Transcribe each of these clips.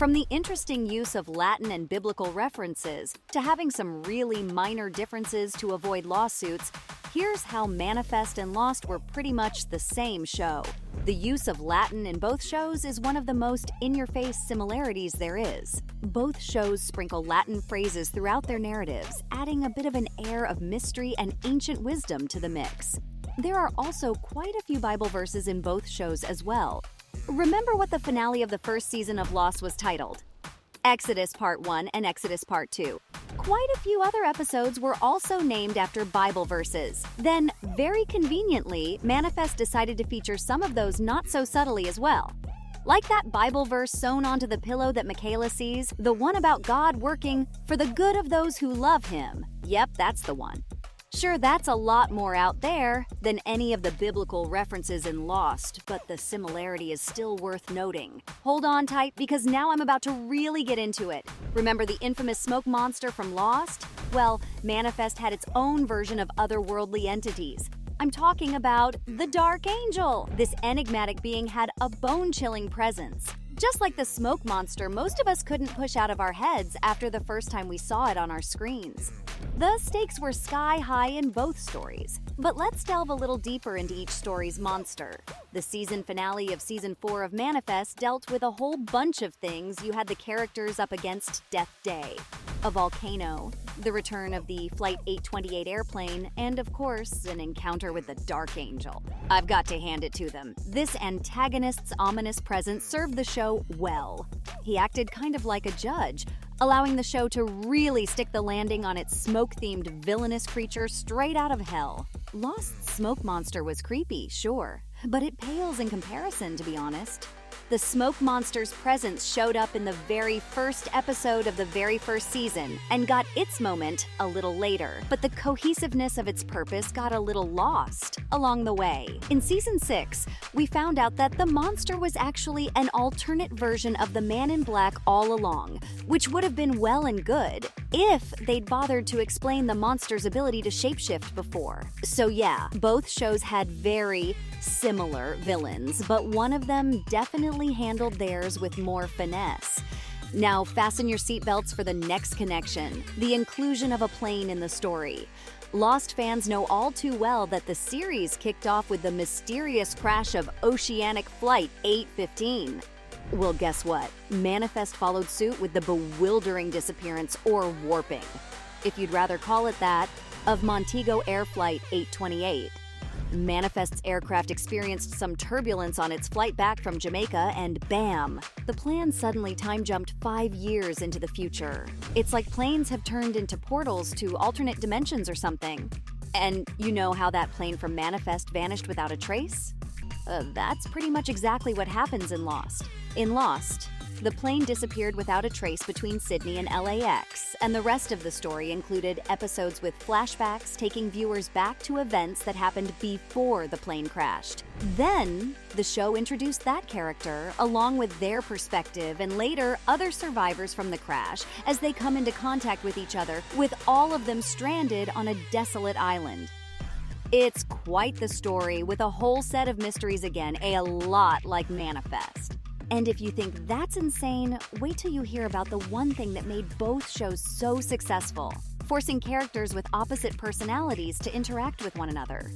From the interesting use of Latin and biblical references to having some really minor differences to avoid lawsuits, here's how Manifest and Lost were pretty much the same show. The use of Latin in both shows is one of the most in-your-face similarities there is. Both shows sprinkle Latin phrases throughout their narratives, adding a bit of an air of mystery and ancient wisdom to the mix. There are also quite a few Bible verses in both shows as well. Remember what the finale of the first season of Lost was titled? Exodus Part 1 and Exodus Part 2. Quite a few other episodes were also named after Bible verses. Then, very conveniently, Manifest decided to feature some of those not so subtly as well. Like that Bible verse sewn onto the pillow that Michaela sees, the one about God working for the good of those who love Him. Yep, that's the one. Sure, that's a lot more out there than any of the biblical references in Lost, but the similarity is still worth noting. Hold on tight, because now I'm about to really get into it. Remember the infamous smoke monster from Lost? Well, Manifest had its own version of otherworldly entities. I'm talking about the Dark Angel. This enigmatic being had a bone-chilling presence. Just like the smoke monster, most of us couldn't push out of our heads after the first time we saw it on our screens. The stakes were sky high in both stories, but let's delve a little deeper into each story's monster. The season finale of Season 4 of Manifest dealt with a whole bunch of things. You had the characters up against Death Day, a volcano, the return of the Flight 828 airplane, and of course, an encounter with the Dark Angel. I've got to hand it to them. This antagonist's ominous presence served the show well. He acted kind of like a judge, allowing the show to really stick the landing on its smoke-themed villainous creature straight out of hell. Lost's smoke monster was creepy, sure, but it pales in comparison, to be honest. The smoke monster's presence showed up in the very first episode of the very first season and got its moment a little later, but the cohesiveness of its purpose got a little lost along the way. In Season 6, we found out that the monster was actually an alternate version of the Man in Black all along, which would have been well and good if they'd bothered to explain the monster's ability to shapeshift before. So yeah, both shows had very similar villains, but one of them definitely handled theirs with more finesse. Now fasten your seatbelts for the next connection, the inclusion of a plane in the story. Lost fans know all too well that the series kicked off with the mysterious crash of Oceanic Flight 815. Well, guess what? Manifest followed suit with the bewildering disappearance, or warping, if you'd rather call it that, of Montego Air Flight 828. Manifest's aircraft experienced some turbulence on its flight back from Jamaica, and bam! The plan suddenly time-jumped 5 years into the future. It's like planes have turned into portals to alternate dimensions or something. And you know how that plane from Manifest vanished without a trace? That's pretty much exactly what happens in Lost. In Lost, the plane disappeared without a trace between Sydney and LAX, and the rest of the story included episodes with flashbacks taking viewers back to events that happened before the plane crashed. Then, the show introduced that character, along with their perspective, and later, other survivors from the crash, as they come into contact with each other, with all of them stranded on a desolate island. It's quite the story, with a whole set of mysteries again, a lot like Manifest. And if you think that's insane, wait till you hear about the one thing that made both shows so successful, forcing characters with opposite personalities to interact with one another.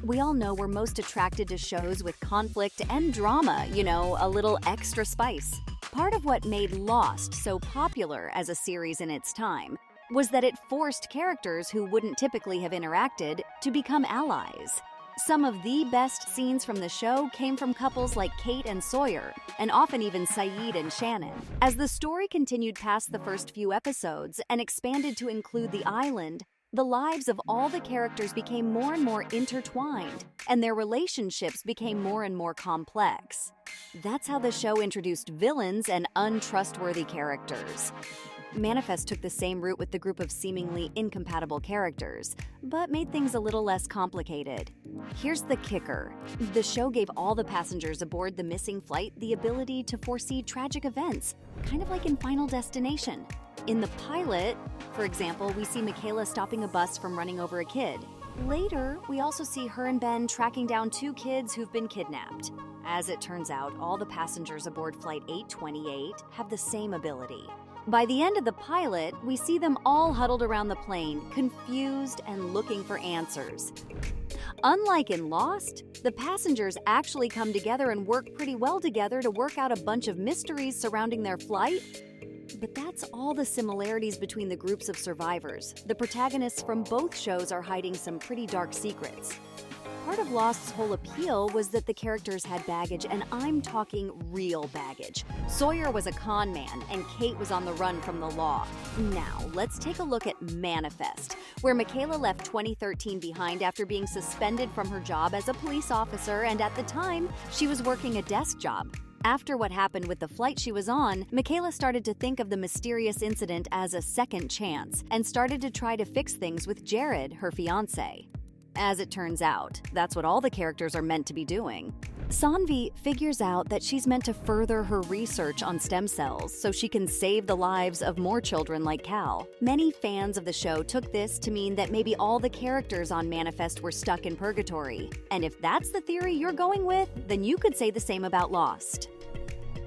We all know we're most attracted to shows with conflict and drama, a little extra spice. Part of what made Lost so popular as a series in its time was that it forced characters who wouldn't typically have interacted to become allies. Some of the best scenes from the show came from couples like Kate and Sawyer, and often even Sayid and Shannon. As the story continued past the first few episodes and expanded to include the island, the lives of all the characters became more and more intertwined, and their relationships became more and more complex. That's how the show introduced villains and untrustworthy characters. Manifest took the same route with the group of seemingly incompatible characters, but made things a little less complicated. Here's the kicker. The show gave all the passengers aboard the missing flight the ability to foresee tragic events, kind of like in Final Destination. In the pilot, for example, we see Michaela stopping a bus from running over a kid. Later, we also see her and Ben tracking down 2 kids who've been kidnapped. As it turns out, all the passengers aboard Flight 828 have the same ability. By the end of the pilot, we see them all huddled around the plane, confused and looking for answers. Unlike in Lost, the passengers actually come together and work pretty well together to work out a bunch of mysteries surrounding their flight. But that's all the similarities between the groups of survivors. The protagonists from both shows are hiding some pretty dark secrets. Part of Lost's whole appeal was that the characters had baggage, and I'm talking real baggage. Sawyer was a con man, and Kate was on the run from the law. Now, let's take a look at Manifest, where Michaela left 2013 behind after being suspended from her job as a police officer, and at the time, she was working a desk job. After what happened with the flight she was on, Michaela started to think of the mysterious incident as a second chance, and started to try to fix things with Jared, her fiancé. As it turns out, that's what all the characters are meant to be doing. Sanvi figures out that she's meant to further her research on stem cells so she can save the lives of more children like Cal. Many fans of the show took this to mean that maybe all the characters on Manifest were stuck in purgatory. And if that's the theory you're going with, then you could say the same about Lost.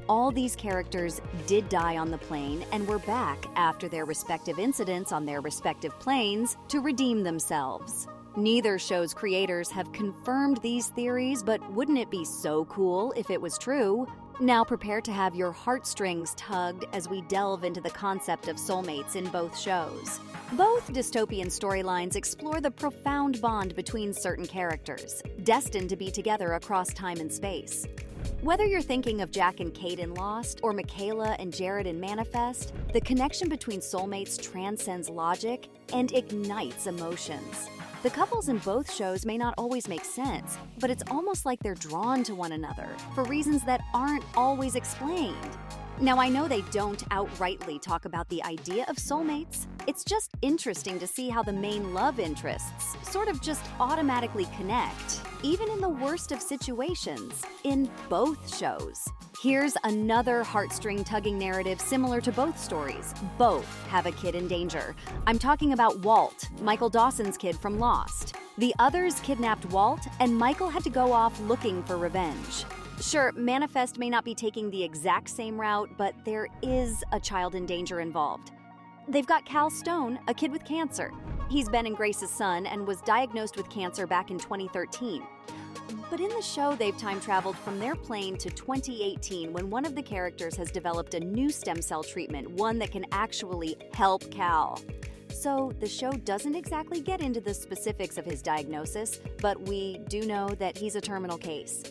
All these characters did die on the plane and were back after their respective incidents on their respective planes to redeem themselves. Neither show's creators have confirmed these theories, but wouldn't it be so cool if it was true? Now prepare to have your heartstrings tugged as we delve into the concept of soulmates in both shows. Both dystopian storylines explore the profound bond between certain characters, destined to be together across time and space. Whether you're thinking of Jack and Kate in Lost or Michaela and Jared in Manifest, the connection between soulmates transcends logic and ignites emotions. The couples in both shows may not always make sense, but it's almost like they're drawn to one another for reasons that aren't always explained. Now, I know they don't outrightly talk about the idea of soulmates. It's just interesting to see how the main love interests sort of just automatically connect, even in the worst of situations, in both shows. Here's another heartstring-tugging narrative similar to both stories. Both have a kid in danger. I'm talking about Walt, Michael Dawson's kid from Lost. The others kidnapped Walt, and Michael had to go off looking for revenge. Sure, Manifest may not be taking the exact same route, but there is a child in danger involved. They've got Cal Stone, a kid with cancer. He's Ben and Grace's son and was diagnosed with cancer back in 2013. But in the show, they've time-traveled from their plane to 2018 when one of the characters has developed a new stem cell treatment, one that can actually help Cal. So the show doesn't exactly get into the specifics of his diagnosis, but we do know that he's a terminal case.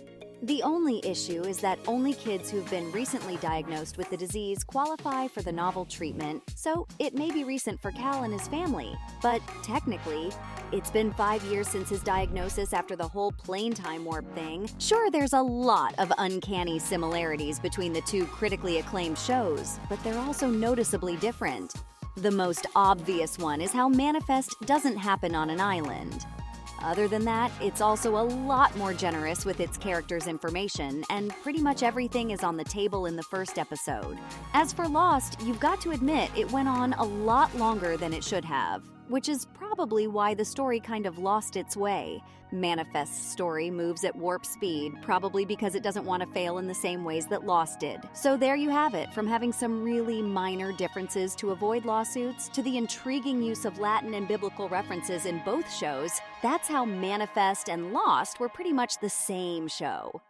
The only issue is that only kids who've been recently diagnosed with the disease qualify for the novel treatment, so it may be recent for Cal and his family. But technically, it's been 5 years since his diagnosis after the whole plane time warp thing. Sure, there's a lot of uncanny similarities between the two critically acclaimed shows, but they're also noticeably different. The most obvious one is how Manifest doesn't happen on an island. Other than that, it's also a lot more generous with its characters' information, and pretty much everything is on the table in the first episode. As for Lost, you've got to admit it went on a lot longer than it should have, which is probably why the story kind of lost its way. Manifest's story moves at warp speed, probably because it doesn't want to fail in the same ways that Lost did. So there you have it, from having some really minor differences to avoid lawsuits, to the intriguing use of Latin and biblical references in both shows. That's how Manifest and Lost were pretty much the same show.